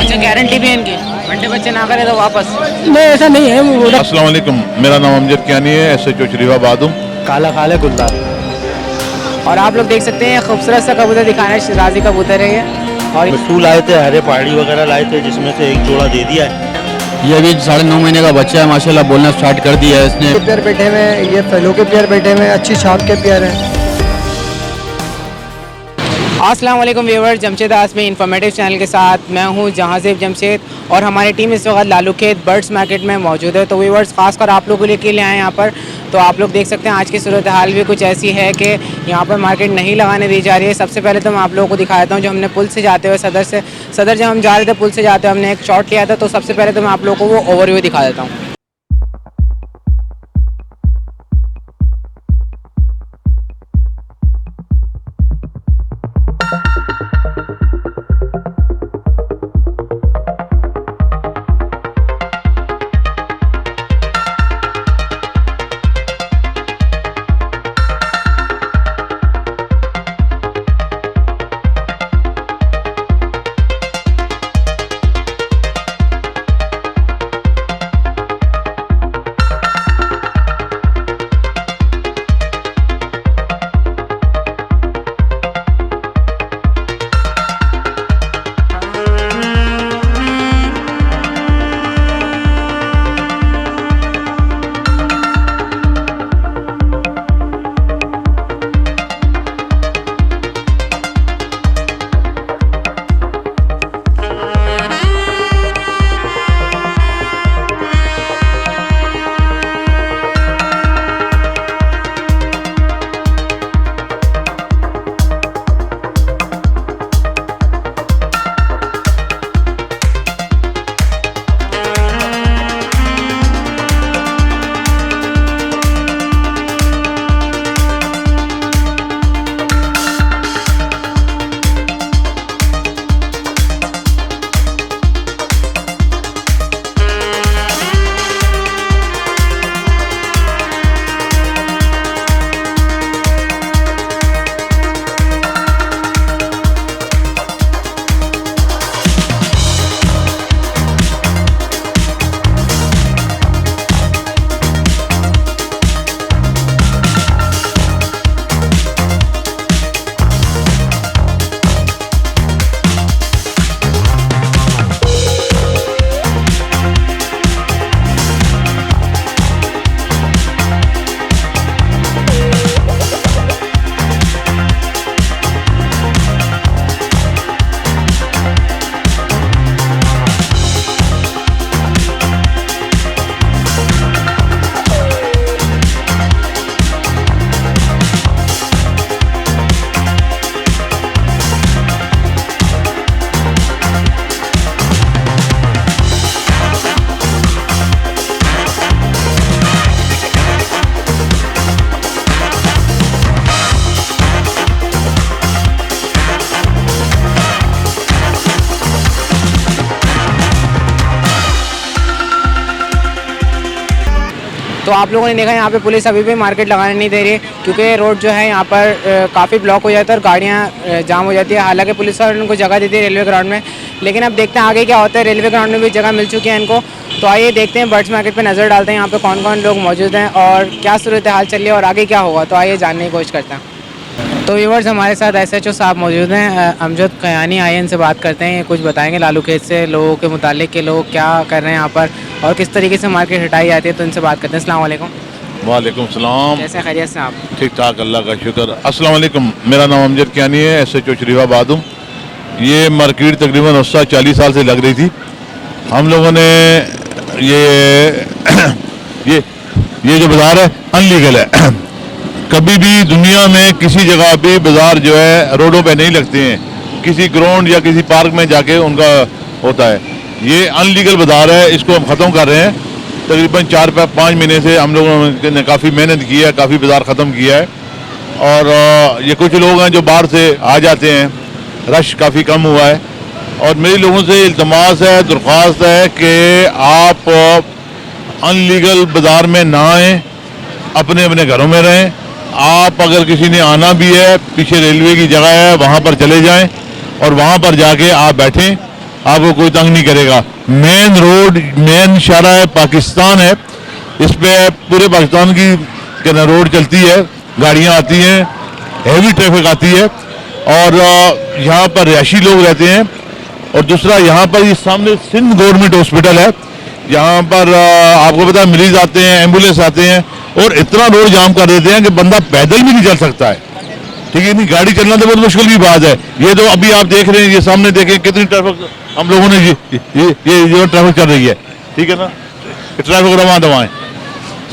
अच्छा, गारंटी भी है इनकी, मंडे बच्चे ना करे तो वापस? नहीं, ऐसा नहीं है। अस्सलाम वालेकुम, मेरा नाम अमजद कियानी है, SHO शरीफाबाद हूँ। काला काले गुलदार। और आप लोग देख सकते हैं खूबसूरत सा कबूतर दिखा रहे हैं, शिराजी कबूतर है ये। और फूल लाए थे, हरे पहाड़ी वगैरह लाए थे, जिसमें से एक जोड़ा दे दिया है। ये अभी 9.5 महीने का बच्चा है, माशाल्लाह बोलना स्टार्ट कर दिया है इसने। पेयर बैठे हुए हैं, ये फेलो के पेयर बैठे हुए हैं, अच्छी छाप के पेयर हैं। अस्सलाम वालेकुम व्यूअर्स, जमशेद दास में इन्फॉर्मेटिव चैनल के साथ मैं हूं जहांज़ेब जमशेद और हमारी टीम इस वक्त लालू खेत बर्ड्स मार्केट में मौजूद है। तो व्यूअर्स, खासकर आप लोगों के लिए आए यहाँ पर। तो आप लोग देख सकते हैं आज की सूरत हाल भी कुछ ऐसी है कि यहाँ पर मार्केट नहीं लगाने दी जा रही है। सबसे पहले तो मैं आप लोगों को दिखा देता हूँ, जो हमने पुल से जाते हुए सदर जब हम जा रहे थे पुल से जाते हुए हमने एक शॉट लिया था। तो सबसे पहले तो मैं आप लोगों को वो ओवरव्यू दिखा देता हूँ। तो आप लोगों ने देखा यहाँ पे पुलिस अभी भी मार्केट लगाने नहीं दे रही है, क्योंकि रोड जो है यहाँ पर काफ़ी ब्लॉक हो जाता है और गाड़ियाँ जाम हो जाती है। हालांकि पुलिस वालों ने उनको जगह दी थी रेलवे ग्राउंड में, लेकिन अब देखते हैं आगे क्या होता है। रेलवे ग्राउंड में भी जगह मिल चुकी है इनको। तो आइए देखते हैं, बर्ड्स मार्केट पर नज़र डालते हैं यहाँ पर कौन कौन लोग मौजूद हैं और क्या सूरत हाल चल रही है और आगे क्या होगा। तो आइए जानने की कोशिश करते हैं। तो व्यूअर्स, हमारे साथ SHO साहब मौजूद हैं, अमजद कियानी आए, इनसे बात करते हैं। कुछ बताएंगे लालू खेत से लोगों के मुतालिक के लोग क्या कर रहे हैं यहाँ पर और किस तरीके से मार्केट हटाई जाती है। तो इनसे बात करते हैं। अस्सलाम वालेकुम। वालेकुम सलाम। कैसे खैरियत से आप? ठीक ठाक, अल्लाह का शुक्र। अस्सलाम वालेकुम, मेरा नाम अमजद कियानी है, SHO शरीफाबाद हूँ। ये मार्केट तकरीबन 40 साल से लग रही थी। हम लोगों ने ये जो बाज़ार है अनलीगल है। कभी भी दुनिया में किसी जगह भी बाज़ार जो है रोडों पे नहीं लगते हैं, किसी ग्राउंड या किसी पार्क में जाके उनका होता है। ये अनलीगल बाज़ार है, इसको हम ख़त्म कर रहे हैं। तकरीबन 4-5 महीने से हम लोगों ने काफ़ी मेहनत की है, काफ़ी बाज़ार ख़त्म किया है। और ये कुछ लोग हैं जो बाहर से आ जाते हैं, रश काफ़ी कम हुआ है। और मेरी लोगों से इल्तमास है, दरख्वास्त है कि आप अनलीगल बाज़ार में ना आएँ, अपने अपने घरों में रहें। आप अगर किसी ने आना भी है, पीछे रेलवे की जगह है, वहाँ पर चले जाएं और वहाँ पर जाके आप बैठें आपको कोई तंग नहीं करेगा। मेन रोड, मेन शहर है पाकिस्तान है, इस पे पूरे पाकिस्तान की रोड चलती है, गाड़ियाँ आती हैं, हैवी ट्रैफिक आती है, और यहाँ पर रिहायशी लोग रहते हैं। और दूसरा यहाँ पर ये सामने सिंध गवर्नमेंट हॉस्पिटल है, यहाँ पर आपको पता है मरीज आते हैं, एम्बुलेंस आते हैं, और इतना रोड जाम कर देते हैं कि बंदा पैदल भी नहीं चल सकता है। ठीक है, नहीं गाड़ी चलना तो बहुत मुश्किल की बात है। ये तो अभी आप देख रहे हैं, ये सामने देखें कितनी ट्रैफिक हम लोगों ने ये जो ट्रैफिक चल रही है, ठीक है ना, ट्रैफिक रवां दवाएं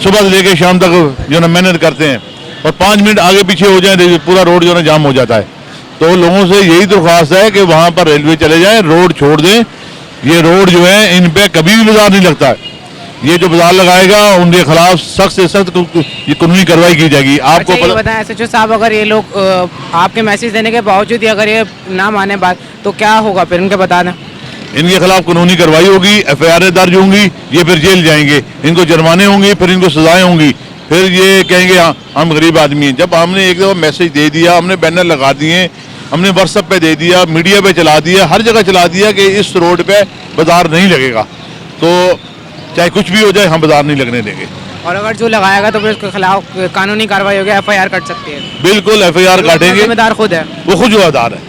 सुबह से लेकर शाम तक जो ना मेहनत करते हैं, और 5 मिनट आगे पीछे हो जाए पूरा रोड जो है जाम हो जाता है। तो लोगों से यही दरख्वास्त है कि वहाँ पर रेलवे चले जाएं, रोड छोड़ दें। ये रोड जो है इन पे कभी भी बाजार नहीं लगता है। ये जो बाजार लगाएगा उनके खिलाफ सख्त से सख्त कानूनी कार्रवाई की जाएगी। आपको अच्छा, ये बताएं एसएचओ साहब, अगर ये लोग आपके मैसेज देने के बावजूद ही अगर ये ना माने बात, तो क्या होगा फिर? उनके बता दें। इनके खिलाफ कानूनी कार्रवाई होगी, FIR दर्ज होंगी, ये फिर जेल जाएंगे, इनको जुर्माने होंगे, फिर इनको सजाएं होंगी, फिर ये कहेंगे हम गरीब आदमी हैं। जब हमने एक दफ़ा मैसेज दे दिया, हमने बैनर लगा दिए, हमने व्हाट्सएप पे दे दिया, मीडिया पे चला दिया, हर जगह चला दिया कि इस रोड पे बाजार नहीं लगेगा, तो चाहे कुछ भी हो जाए हम बाजार नहीं लगने देंगे। और अगर जो लगाएगा तो फिर उसके खिलाफ कानूनी कार्रवाई होगी, FIR कट सकती है। बिल्कुल FIR काटेंगे, जिम्मेदार खुद है, वो खुद जिम्मेदार है।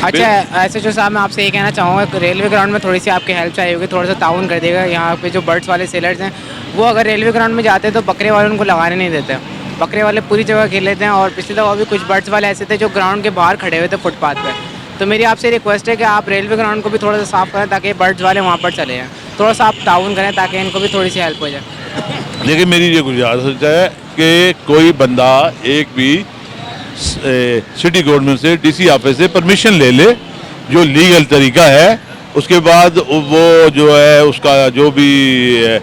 अच्छा एसएचओ साहब, मैं आपसे ये कहना चाहूँगा कि रेलवे ग्राउंड में थोड़ी सी आपकी हेल्प चाहिए होगी, थोड़ा सा ताउन कर देगा। यहाँ पे जो बर्ड्स वाले सेलर्स हैं वो अगर रेलवे ग्राउंड में जाते हैं तो बकरे वाले उनको लगाने नहीं देते, बकरे वाले पूरी जगह खेल लेते हैं। और पिछली दफ़ा भी कुछ बर्ड्स वाले ऐसे थे जो ग्राउंड के बाहर खड़े हुए थे फुटपाथ पर। तो मेरी आपसे रिक्वेस्ट है कि आप रेलवे ग्राउंड को भी थोड़ा सा साफ़ करें ताकि बर्ड्स वाले वहाँ पर चले जाएँ, थोड़ा सा आप ताउन करें ताकि इनको भी थोड़ी सी हेल्प हो जाए। लेकिन मेरी ये गुजारिश है कि कोई बंदा एक भी सिटी गवर्नमेंट से, DC ऑफिस से परमिशन ले ले, जो लीगल तरीका है, उसके बाद वो जो है उसका जो भी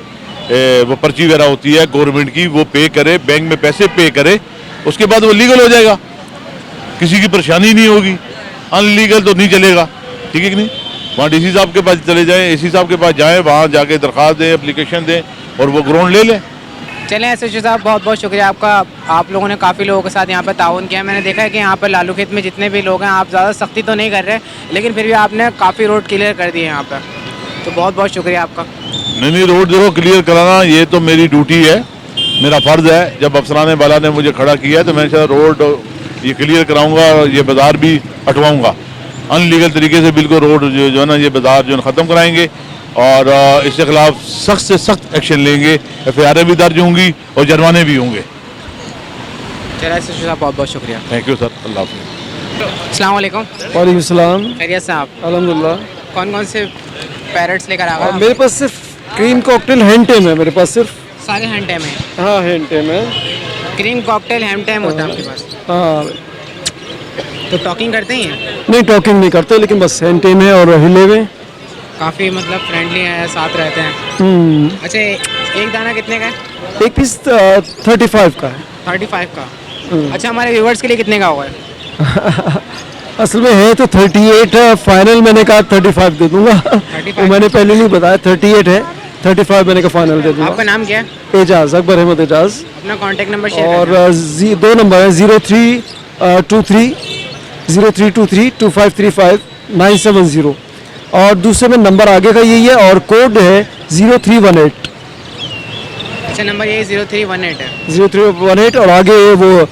वो पर्ची वगैरह होती है गवर्नमेंट की, वो पे करे, बैंक में पैसे पे करे, उसके बाद वो लीगल हो जाएगा, किसी की परेशानी नहीं होगी। अनलीगल तो नहीं चलेगा, ठीक है कि नहीं। वहाँ DC साहब के पास चले जाएं, AC साहब के पास जाएं, वहाँ जाके दरख्वास्त दें, एप्लीकेशन दें, और वो ग्राउंड ले लें। चलें एसएचओ साहब, बहुत बहुत शुक्रिया आपका। आप लोगों ने काफ़ी लोगों के साथ यहाँ पर ताउन किया। मैंने देखा है कि यहाँ पर लालू खेत में जितने भी लोग हैं, आप ज़्यादा सख्ती तो नहीं कर रहे, लेकिन फिर भी आपने काफ़ी रोड क्लियर कर दिए यहाँ पर, तो बहुत बहुत शुक्रिया आपका। नहीं, रोड देखो क्लियर कराना ये तो मेरी ड्यूटी है, मेरा फ़र्ज़ है। जब अफसरान बाला ने मुझे खड़ा किया है तो मैं शायद रोड ये क्लियर कराऊंगा और ये बाज़ार भी हटवाऊंगा। अनलीगल तरीके से बिल्कुल रोड जो है ना, ये बाज़ार जो है ख़त्म कराएंगे, और इसके खिलाफ सख्त से सख्त एक्शन लेंगे। FIR भी दर्ज होंगी और जुर्माने भी होंगे। चलिए एसएचओ साहब, बहुत बहुत शुक्रिया। थैंक यू सर, अल्लाह हाफ़िज़। अस्सलाम वालेकुम। वालेकुम सलाम। खैरियत से आप? अल्हम्दुलिल्लाह। कौन कौन से पैरट्स लेकर आ गए? मेरे पास सिर्फ क्रीम कॉकटेल हैंड टेम है, मेरे पास सिर्फ। सारे हैंड टाइम है? हाँ हैंड टेम है। क्रीम कॉकटेल हैंड टाइम होता है आपके पास? हाँ, तो टॉकिंग करते ही हैं? नहीं टॉकिंग नहीं करते, लेकिन बस हैंड टेम है और हिले हुए। काफ़ी मतलब फ्रेंडली है, साथ रहते हैं। अच्छा, एक दाना कितने का है? एक पीस 35 का है। 35 का? अच्छा, हमारे व्यूवर्स के लिए कितने का होगा? असल में है तो 38 है, फाइनल मैंने कहा 35 दे दूंगा। वो मैंने पहले नहीं बताया, 38 है, 35 मैंने कहा फाइनल दे दूंगा। आपका नाम क्या है? एजाज, अकबर अहमद एजाज। अपना कॉन्टेक्ट नंबर शेयर और 2 नंबर है 0323 2535 970, और दूसरे में नंबर आगे का यही है, और कोड है 0318। अच्छा, नंबर ये 0318 है? 0318 और आगे वो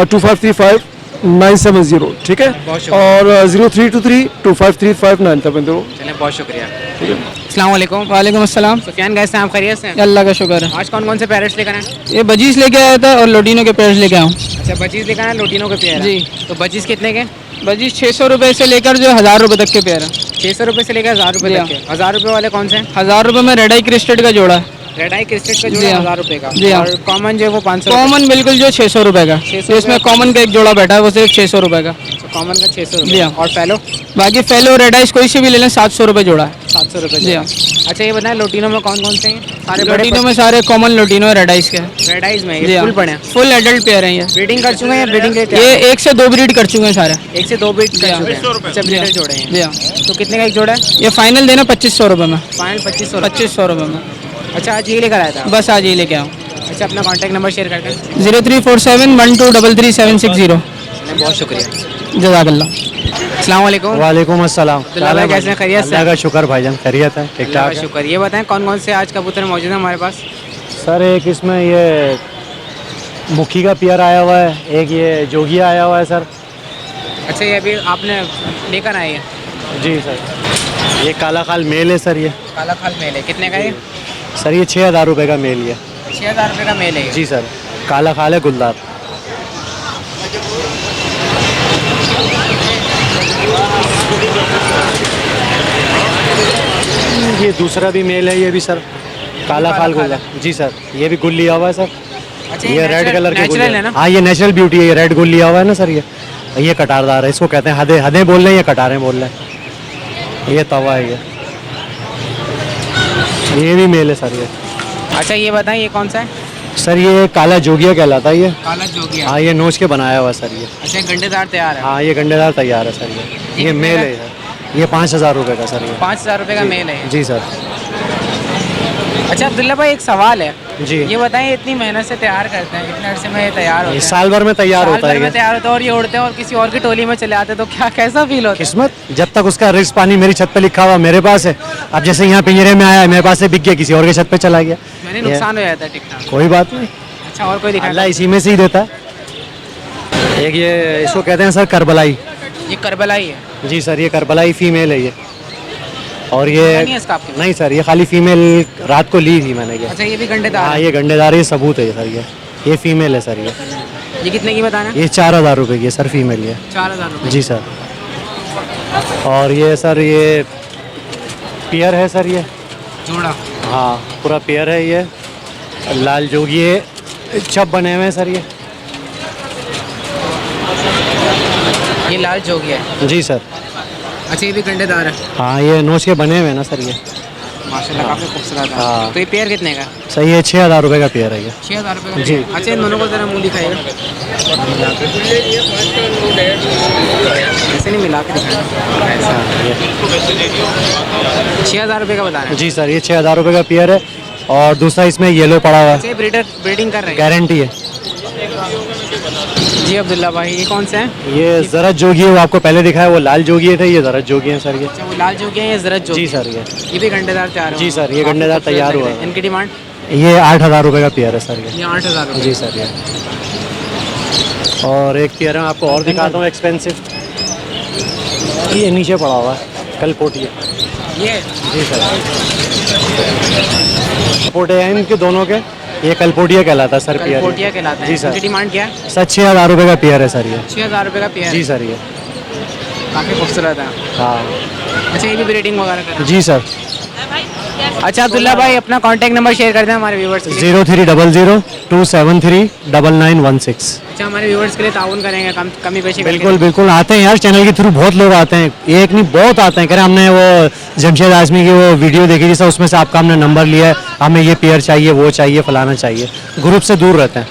2535 970, ठीक है। और 0323 2535 चलें, बहुत शुक्रिया। अस्सलाम वालेकुम। वालेकुम अस्सलाम। सुफियान, कैसे हैं आप? खैरियत से हैं? अल्लाह का शुक्र है। आज कौन कौन से पैरेट्स लेकर आए? ये बजीज लेके आया था और लोडिनो के पेड़ लेके आऊँ। अच्छा, बजीज लेकर आए, लोटिनो के पेयर जी। तो बजीज कितने के? बजीज 600 रुपये से लेकर जो 1000 रुपये तक के पेड़ है। 600 रुपये से लेकर 1000 रुपये जी तक के। 1000 रुपये वाले कौन से हैं? 1000 रुपये में रेड आई क्रिस्टेड का जोड़ा है। रेड आई क्रिस्टेड का जी जोड़ा हाँ। 1000 रुपये का? जी हाँ। और कॉमन जो है वो 500? कॉमन बिल्कुल जो 600 रुपये का। 600 तो इसमें कॉमन का एक जोड़ा बैठा है, वो सिर्फ 600 रुपये का। कॉमन का 600 जी रुपये। हाँ। और फेलो? बाकी फेलो रेड आइस कोई से भी ले लें 700 रुपये जोड़ा है। 700 रुपये। जी हाँ। अच्छा, ये बताएं लोटिनो में कौन कौन से हैं? सारे बड़े लोडिनो में सारे कॉमन लोडिनो रेड आइस के हैं। रेड आइज में जी ये हाँ। फुल पड़े हैं? फुल एडल्ट पेयर हैं ये। ब्रीडिंग कर चुके हैं या ब्रीडिंग के लिए? ये 1 से 2 ब्रीड कर चुके हैं सारे। 1 से 2 ब्रीड कर जी हाँ। चुके हैं। अच्छा, जी ब्रीडर हाँ। जोड़े हैं? जी हाँ। तो कितने का एक जोड़ा है? ये फाइनल देना 2500 रुपये में। फाइनल 2500? 2500 रुपये में। अच्छा, आज ये लेकर आया था? बस आज ये लेके आऊँ। अच्छा, अपना कॉन्टैक्ट नंबर शेयर करते हैं। 0347 1233 760। बहुत शुक्रिया। जज़ाकल्लाह। अस्सलाम वालेकुम। वालेकुम अस्सलाम। अब्दुल्ला भाई कैसे हैं? खैरियत से? अल्लाह का शुक्र भाईजान, खैरियत है, ठीक अल्लाह ठाक का है। शुक्र। ये बताएं कौन कौन से आज कबूतर मौजूद हैं हमारे पास? सर एक इसमें ये मुखी का पेयर आया हुआ है, एक ये जोगिया आया हुआ है सर। अच्छा, ये अभी आपने लेकर आए हैं? जी सर। ये काला खाल मेल है सर, ये काला खाल मेल है, कितने का है? सर ये 6,000 रुपये का मेल ये। 6,000 रुपये का मेल है ये। जी सर, काला खाल है गुलदार। ये दूसरा भी मेल है, ये भी सर काला खाल गुल्ला। जी सर, ये भी गुल लिया हुआ है सर। अच्छा, ये रेड कलर के गुल नेचुरल है ना? हाँ, ये नेचुरल ब्यूटी है, ये रेड गुल लिया हुआ है ना सर। ये कटारदार है, इसको कहते हैं हदे हदे बोल रहे हैं, ये कटारें बोल रहे हैं। ये तवा है ये भी मेल है सर ये। अच्छा, ये बताएं ये कौन सा है? सर ये काला जोगिया कहलाता है ये। काला जोगिया। हाँ, ये नोच के बनाया हुआ है सर ये। अच्छा, गंडेदार तैयार है। हाँ, ये गंडेदार तैयार है सर ये कितने मेल का? है सर। ये 5,000 रुपये का सर ये। 5,000 रुपये का मेल है। जी सर। अच्छा अब्दुल्ला भाई, एक सवाल है। जी। ये बताएं इतनी मेहनत से तैयार करते हैं, इतने अरसे में ये तैयार होते ये हैं, साल भर में तैयार साल होता भर है में ये। तैयार होते हैं और ये उड़ते हैं और किसी और की टोली में चले आते हैं, तो क्या कैसा फील होता है? किस्मत, जब तक उसका रिस्क पानी मेरी छत पे लिखा हुआ मेरे पास है। अब जैसे यहाँ पिंजरे में आया, मेरे पास से बिक गया, किसी और के छत पे चला गया, मैंने नुकसान हो जाता है टिकटा। कोई बात नहीं, अच्छा, और कोई दिखा? अल्लाह इसी में से ही देता है। एक ये इसको कहते हैं सर करबलाई। ये करबलाई है। जी सर, ये करबलाई फीमेल है ये। और नहीं ये है इसका आपके पास? नहीं सर, ये खाली फीमेल रात को ली थी मैंने ये। अच्छा, ये भी गंडेदार हाँ, है। ये गंडेदार, ये सबूत है सर ये फीमेल है सर ये। ये कितने की बताना है? ये 4,000 रुपये की है सर, फीमेल ये। 4,000 रुपये। जी सर। और ये सर ये पेयर है सर ये। जोड़ा। हाँ, पूरा पेयर है ये। लाल जोगी ये छप बने हुए हैं सर ये। ये लाल जोगी है। जी सर। अच्छा, ये भी गंडेदार है। हाँ, ये नोच के बने हुए हैं ना सर ये। माशाल्लाह, काफी खूबसूरत है। हाँ। तो ये पेयर कितने का? सही है, 6,000 रुपये का पेयर है ये। 6,000 रुपये का? जी। अच्छा, इन दोनों को जरा मुंह दिखाइएगा। ऐसे नहीं मिला के दिखाना। ऐसा। हाँ, ये 6,000 रुपये का बता रहे हैं। जी सर, ये 6,000 रुपये का पेयर है। और दूसरा इसमें येलो पड़ा हुआ है, अच्छा, ये ब्रीडिंग कर रहे हैं? गारंटी है। जी अब्दुल्ला भाई, ये कौन से हैं? ये जरद जोगी है, वो आपको पहले दिखाया, वो लाल जोगी थे, ये जरद जोगी है सर ये। अच्छा, वो लाल जोगी हैं, ये जरद जोगी? जी सर, ये भी गंडेदार तैयार है? जी सर, ये गंडेदार तैयार हुआ है। इनकी डिमांड? ये 8,000 रुपये का पेयर है सर ये। 8,000 रुपये। जी सर ये। और एक पेयर है आपको और दिखाता हूँ एक्सपेंसिव, ये नीचे पड़ा हुआ है, कलपोटी है। ये जी सर, पोटे हैं इनके दोनों के। ये कलपोटिया कहलाता है सर पेयर। कलपोटिया कहलाते हैं। जी सर। इनकी डिमांड क्या है? सर 6,000 रुपये का पेयर है सर ये। 6,000 रुपये का पेयर? जी सर ये। काफ़ी खूबसूरत है। हाँ। अच्छा, ये भी ब्रीडिंग वगैरह कर? जी सर। अच्छा अब्दुल्ला भाई, अपना कांटेक्ट नंबर शेयर कर दें हमारे व्यूवर्स के लिए। 0300273916। अच्छा, हमारे व्यूवर्स के लिए ताउन करेंगे, कमी पेशी करके? बिल्कुल बिल्कुल, आते हैं यार चैनल के थ्रू, बहुत लोग आते हैं, एक नहीं बहुत आते हैं। कह रहे हमने वो जमशेद आजमी की वो वीडियो देखी थी सर, उसमें से आपका हमने नंबर लिया है, हमें ये पेयर चाहिए, वो चाहिए, फलाना चाहिए। ग्रुप से दूर रहते हैं,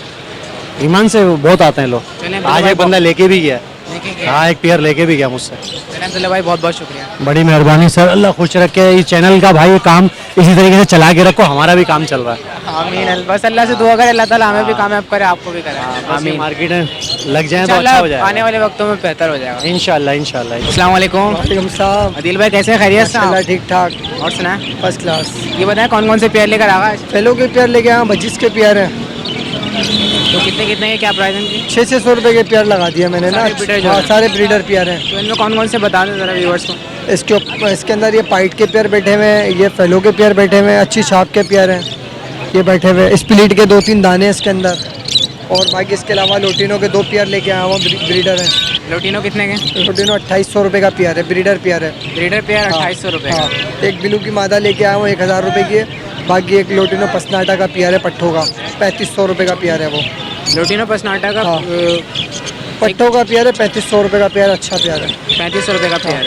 ईमान से बहुत आते हैं लोग। चलें, आज एक बंदा लेके भी गया, देखेंगे। हाँ, एक पेयर लेके भी गया मुझसे। चलें अब्दुल्ला भाई, बहुत बहुत शुक्रिया। बड़ी मेहरबानी सर, अल्लाह खुश रखे। इस चैनल का भाई काम इसी तरीके से चला के रखो, हमारा भी काम चल रहा है। आमीन। बस अल्लाह से दुआ करें, अल्लाह ताला हमें भी कामयाब करे, आपको भी करे। आमीन। मार्केट में लग जाए तो इंशाल्लाह अच्छा हो जाएगा। आने वाले वक्तों में बेहतर हो जाएगा इंशाल्लाह इंशाल्लाह। अस्सलाम वालेकुम। अदील भाई कैसे हैं? खैरियत से? आप? ठीक ठाक, और सुनाए? First class. ये बताएं कौन कौन से पेयर लेकर आगा आज? फेलो के पेयर लेके आया, 25 के पेयर है। तो कितने कितने के क्या प्राइस है इनकी? 600 रुपये के पेयर लगा दिया मैंने ना। सारे breeder जो हाँ, हैं? सारे ब्रीडर पेयर हैं। तो इनमें कौन कौन से बता दें ज़रा व्यूवर्स को। इसके अंदर ये पाइट के पेयर बैठे हुए हैं, ये फेलो के पेयर बैठे हुए हैं, अच्छी छाप के पेयर हैं ये बैठे हुए, स्प्लिट के 2-3 दाने हैं इसके अंदर। और बाकी इसके अलावा लोटिनो के 2 पेयर लेके आया हूँ, ब्रीडर हैं। लोटिनो कितने के? लोटिनो 2800 रुपये का पेयर है, ब्रीडर पेयर है। ब्रीडर पेयर 2800 रुपये हाँ, का। एक बिलू की मादा लेके आया हूँ 1,000 रुपये की है। बाकी एक लोटिनो पसनाटा का पेयर है, पट्ठों का, 3500 रुपये का पेयर है वो। लोटिनो पसनाटा का हाँ। पट्ठों का पेयर है, 3500 रुपये का पेयर, अच्छा पेयर है। 3500 रुपये का पेयर है।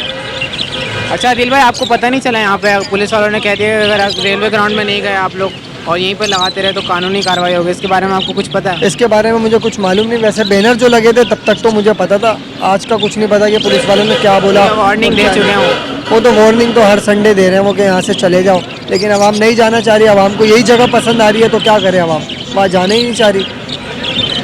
अच्छा अदिल भाई, आपको पता नहीं चला यहाँ पे पुलिस वालों ने कह दिया कि अगर आप रेलवे ग्राउंड में नहीं गए आप लोग और यहीं पर लगाते रहे तो कानूनी कार्रवाई होगी, इसके बारे में आपको कुछ पता है? इसके बारे में मुझे कुछ मालूम नहीं, वैसे बैनर जो लगे थे तब तक तो मुझे पता था, आज का कुछ नहीं पता कि पुलिस वालों ने क्या बोला। वार्निंग दे चुके हैं वो तो वार्निंग तो हर संडे दे रहे हैं वो कि यहाँ से चले जाओ, लेकिन आवाम नहीं जाना चाह रही। आवाम को यही जगह पसंद आ रही है तो क्या करे, आवाम वहाँ जाना ही नहीं चाह रही।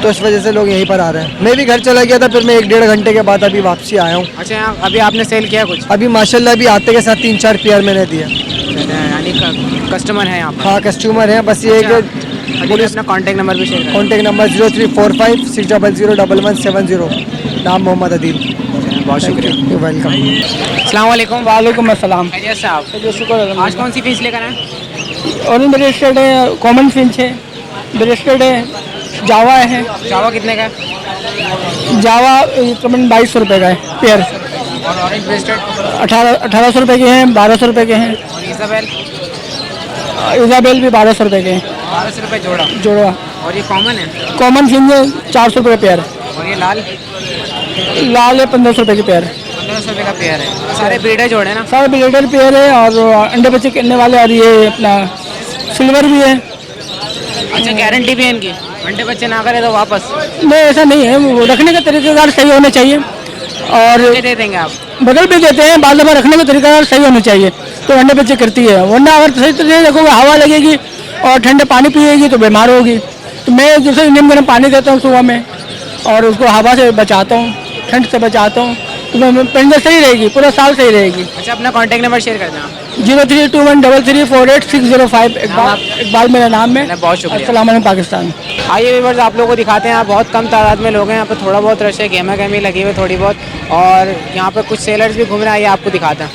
तो इस वजह से लोग यहीं पर आ रहे हैं। मैं भी घर चला गया था, फिर मैं 1-1.5 घंटे के बाद अभी वापसी आया हूँ। अच्छा, यहाँ अभी आपने सेल किया कुछ? अभी माशाल्लाह अभी आते के साथ 3-4 पेयर मैंने दिए। यानी कस्टमर है यहाँ पर? हाँ, कस्टमर हैं, बस ये अच्छा, कि पुलिस अपना कॉन्टैक्ट नंबर भी शेयर करें। Contact number 0345 600 1170। नाम मोहम्मद अदील। बहुत शुक्रिया। वेलकम। अस्सलाम वालेकुम। वालेकुम अस्सलाम। खैरियत से आप? शुक्र आज कौन सी फीस लेकर आए? ऑरेंज ब्रेस्टेड है, कॉमन फिंच है, ब्रेस्टेड है, जावा है। जावा कितने का है? जावा तकरीबन 2200 रुपये का है पेयर। और ऑरेंज ब्रेस्टेड? 1800 रुपये के हैं, 1200 रुपये के हैं। और इजाबेल? इजाबेल भी 1200 रुपये के हैं 1200 रुपये जोड़ा। जोड़ा। और ये कॉमन है? कॉमन फिंच है 400 रुपये पेयर। और ये लाल? लाल है 1500 रुपये की पेयर। 1500 रुपये का पेयर है। सारे ब्रीडर जोड़े ना? सारे ब्रीडर पेयर है और अंडे बच्चे करने वाले, और ये अपना सिल्वर भी है। अच्छा, गारंटी भी है इनकी? अंडे बच्चे ना करे तो वापस? नहीं, ऐसा नहीं है, वो रखने का तरीक़ेकार सही होना चाहिए और ये दे देंगे आप? बदल भी देते हैं, बाद दफ़ा रखने का तरीक़ेकार सही होना चाहिए तो अंडे बच्चे करती है, वरना अगर सही तरीके से रखोगे हवा लगेगी और ठंडे पानी पिएगी तो बीमार होगी। तो मैं जैसे नीम गर्म पानी देता हूँ सुबह में और उसको हवा से बचाता हूँ, ठंड से बचाता हूँ, तो परिंदा सही रहेगी, पूरा साल सही रहेगी। अच्छा, अपना कॉन्टैक्ट नंबर शेयर कर दें आप। 03213348 इकबाल मेरा नाम है। बहुत शुक्रिया। अस्सलाम वालेकुम पाकिस्तान। आइए व्यूअर्स, आप लोगों को दिखाते हैं। यहाँ बहुत कम तादाद में लोग हैं, यहाँ पर थोड़ा बहुत रश है, गहमा गहमी लगी हुई है थोड़ी बहुत, और यहाँ पर कुछ सेलर्स भी घूम रहे हैं। आइए आपको दिखाते हैं।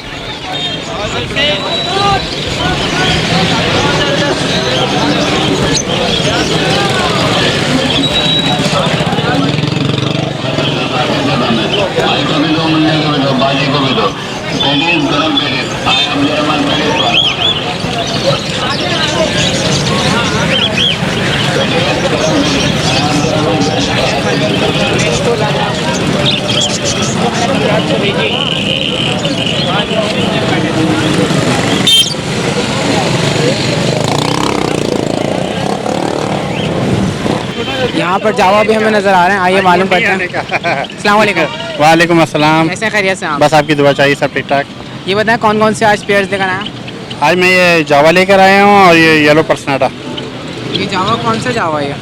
यहाँ पर जावा भी हमें नज़र आ रहे हैं। आइए मालूम करते हैं। अस्सलाम वालेकुम। वालेकुम अस्सलाम। कैसे हैं, खैरियत से आप? बस आपकी दुआ चाहिए, सब ठीक ठाक। ये बताएं कौन कौन से आज पेयर्स लेकर आए हैं? आज मैं ये जावा लेकर आया हूँ और ये येलो पर्सनाटा। ये जावा कौन सा जावा है?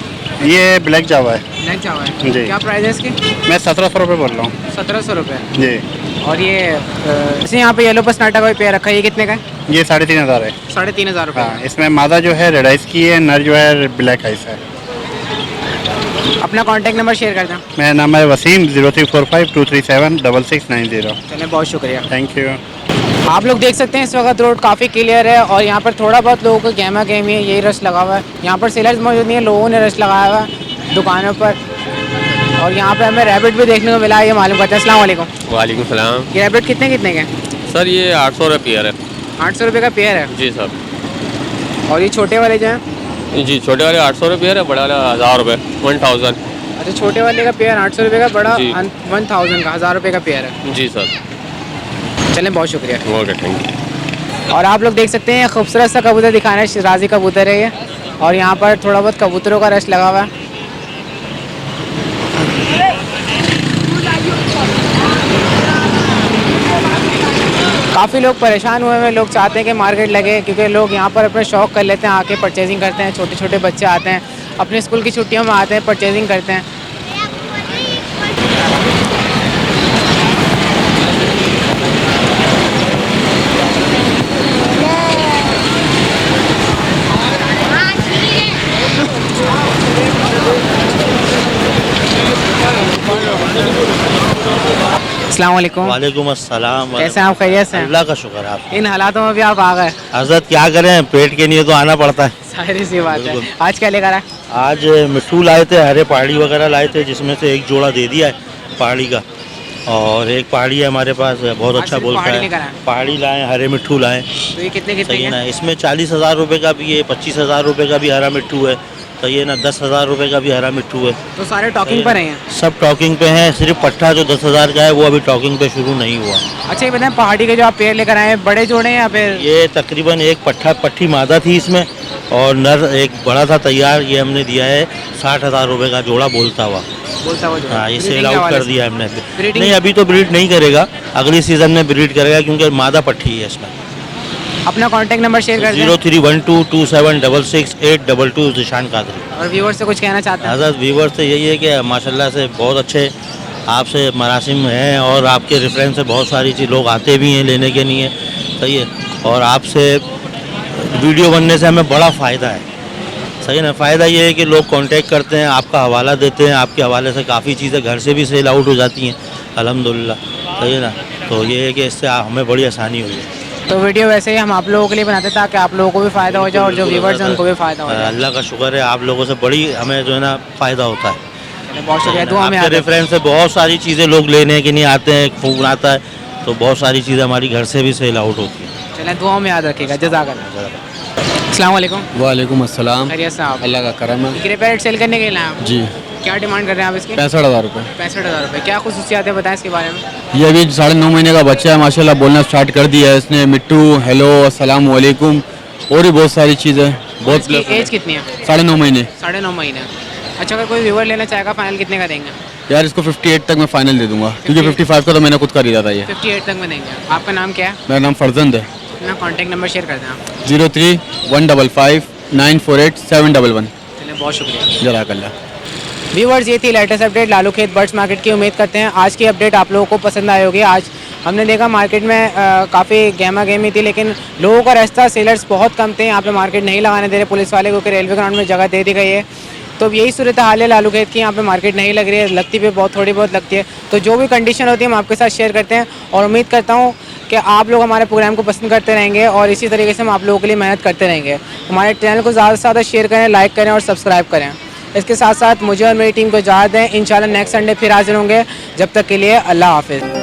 ये ब्लैक जावा है। ब्लैक जावा है जी। क्या प्राइस है इसकी? मैं 1700 रुपये बोल रहा हूँ। 1700 रुपये। जी। और ये जैसे यहाँ पे येलो पर्सनाटा का भी पेयर रखा है, ये कितने का है? ये 3500 है। 3500 रुपये। हाँ, इसमें मादा जो है रेड आइस की है, नर जो है ब्लैक आइस है। अपना कॉन्टैक्ट नंबर शेयर कर दें। मेरा नाम है वसीम, 0345 237 6690। चलिए, बहुत शुक्रिया। Thank you. आप लोग देख सकते हैं इस वक्त रोड काफ़ी क्लियर है और यहाँ पर थोड़ा बहुत लोगों का गहमा गहमी है, यही रश लगा हुआ है। यहाँ पर सेलर्स मौजूद नहीं है, लोगों ने रश लगाया हुआ है दुकानों पर। और यहाँ पे हमें रैबिट भी देखने को मिला है, ये मालूम करते हैं। अस्सलाम वालेकुम। वालेकुम सलाम। ये रैबिट कितने कितने के? सर ये 800 रुपये पेयर है। 800 रुपये का पेयर है? जी सर। और ये छोटे वाले जो हैं? जी, छोटे वाले 800 रुपये पेयर है, बड़ा वाला 1000 रुपये 1000। अच्छा, छोटे वाले का पेयर 800 रुपये का, बड़ा जी। 1000 का, 1000 रुपये का पेयर है। जी सर। चलें, बहुत शुक्रिया। Okay, thank you. और आप लोग देख सकते हैं खूबसूरत सा कबूतर दिखाना है, शिराजी कबूतर है ये। और यहाँ पर थोड़ा बहुत कबूतरों का रश लगा हुआ है। काफ़ी लोग परेशान हुए हैं, लोग चाहते हैं कि मार्केट लगे, क्योंकि लोग यहाँ पर अपने शौक़ कर लेते हैं, आके परचेजिंग करते हैं। छोटे छोटे बच्चे आते हैं, अपने स्कूल की छुट्टियों में आते हैं, परचेजिंग करते हैं। अस्सलाम वालेकुम। वालेकुम अस्सलाम। कैसे हैं आप, खैरियत से हैं? अल्लाह का शुक्र है आप। इन हालातों में भी आप आ गए? हजरत क्या करें, पेट के लिए तो आना पड़ता है। सारी सी बात है। आज क्या लेकर आए? आज मिट्टू लाए थे, हरे पहाड़ी वगैरह लाए थे, जिसमें से एक जोड़ा दे दिया है पहाड़ी का, और एक पहाड़ी है हमारे पास, बहुत आज अच्छा सिर्फ बोलता पहाड़ी लेकर है। आए? पहाड़ी लाए, हरे मिट्टू लाए। तो ये कितने कितने सही है के ना। हैं? इसमें 40,000 रुपये का भी है, 25,000 रुपये का भी हरा मिट्टू है। सही है ना। 10,000 रुपये का भी हरा मिट्टू है। तो सारे टॉकिंग पर हैं? सब टॉकिंग पे हैं, सिर्फ पट्टा जो 10,000 का है वो अभी टॉकिंग पे शुरू नहीं हुआ। अच्छा, ये बताएं पहाड़ी के जो आप पेड़ लेकर आए हैं, बड़े जोड़े हैं या फिर? ये तकरीबन एक पट्टी मादा थी इसमें, और नर एक बड़ा था तैयार। ये हमने दिया है 60,000 रुपये का जोड़ा बोलता हुआ। जोड़ा? हाँ, ये ब्रीडिंग सेल के आउट हवाले कर से? दिया हमने। ब्रीडिंग? नहीं, अभी तो ब्रीड नहीं करेगा, अगली सीज़न में ब्रीड करेगा, क्योंकि मादा पट्टी है इसमें। अपना कॉन्टैक्ट नंबर शेयर कर दें 0312276682 जिशान कादरी। और व्यूअर से कुछ कहना चाहते हैं? हज़रत व्यूवर से यही है कि माशाल्लाह से बहुत अच्छे आपसे मरासिम हैं और आपके रेफरेंस से बहुत सारी चीज़ लोग आते भी हैं लेने के लिए, सही है। और आपसे वीडियो बनने से हमें बड़ा फ़ायदा है, सही है ना। फ़ायदा ये है कि लोग कांटेक्ट करते हैं, आपका हवाला देते हैं, आपके हवाले से काफ़ी चीज़ें घर से भी सेल आउट हो जाती हैं अल्हम्दुलिल्लाह, सही है ना। तो ये है कि इससे हमें बड़ी आसानी हुई है। तो वीडियो वैसे ही हम आप लोगों के लिए बनाते हैं ताकि आप लोगों को भी फ़ायदा हो जाए और जो व्यूवर्स हैं उनको भी फ़ायदा हो जाए। अल्लाह का शुक्र है, आप लोगों से बड़ी हमें जो है ना फ़ायदा होता है। बहुत शुक्रिया, दुआ में आपके रेफरेंस से बहुत सारी चीज़ें लोग लेने के लिए आते हैं, फ़ोन आता है, तो बहुत सारी चीज़ें हमारी घर से भी सेल आउट होती हैं। चलें, दुआ में याद रखिएगा। जज़ाकल्लाह। अस्सलाम वालेकुम। वालेकुम अस्सलाम। खैरियत से आप? अल्लाह का करम है। ग्रे पैरेट सेल करने के लिए आप जी क्या डिमांड कर रहे हैं आप इसकी? 65,000 रुपये। 65,000 रुपये। क्या खुसूसियात है बताएं इसके बारे में? ये अभी 9.5 महीने का बच्चा है, माशाल्लाह बोलना स्टार्ट कर दिया है इसने। मिट्टू, हेलो, अस्सलाम वालेकुम और भी बहुत सारी चीज़ें। बहुत इसकी एज कितनी है? 9.5 महीने। 9.5 महीने। अच्छा, अगर कोई व्यूवर लेना चाहेगा फाइनल कितने का देंगे? यार इसको 58 तक मैं फाइनल दे दूंगा, क्योंकि 55 का तो मैंने खुद खरीदा था ये। 58 तक में देंगे। आपका नाम क्या है? मेरा नाम फरजंद है। अपना कॉन्टैक्ट नंबर शेयर कर दें आप। 03-155-948-711। चलिए, बहुत शुक्रिया। जज़ाकल्लाह। व्यूवर्स, ये थी लेटेस्ट अपडेट लालू खेत बर्ड्स मार्केट की। उम्मीद करते हैं आज की अपडेट आप लोगों को पसंद आई होगी। आज हमने देखा मार्केट में काफ़ी गहमा गहमी थी, लेकिन लोगों का रास्ता, सेलर्स बहुत कम थे। यहाँ पे मार्केट नहीं लगाने दे रहे पुलिस वाले, क्योंकि रेलवे ग्राउंड में जगह दे दी गई है। तो अब यही सूरत हाल है लालू खेत की। यहाँ पे मार्केट नहीं लग रही है, लगती भी बहुत थोड़ी बहुत लगती है। तो जो भी कंडीशन होती है हम आपके साथ शेयर करते हैं और उम्मीद करता हूँ कि आप लोग हमारे प्रोग्राम को पसंद करते रहेंगे और इसी तरीके से हम आप लोगों के लिए मेहनत करते रहेंगे। हमारे चैनल को ज़्यादा से ज़्यादा शेयर करें, लाइक करें और सब्सक्राइब करें। इसके साथ साथ मुझे और मेरी टीम को इजाज़त दें। इंशाल्लाह नेक्स्ट संडे फिर हाजिर होंगे। जब तक के लिए अल्लाह हाफिज़।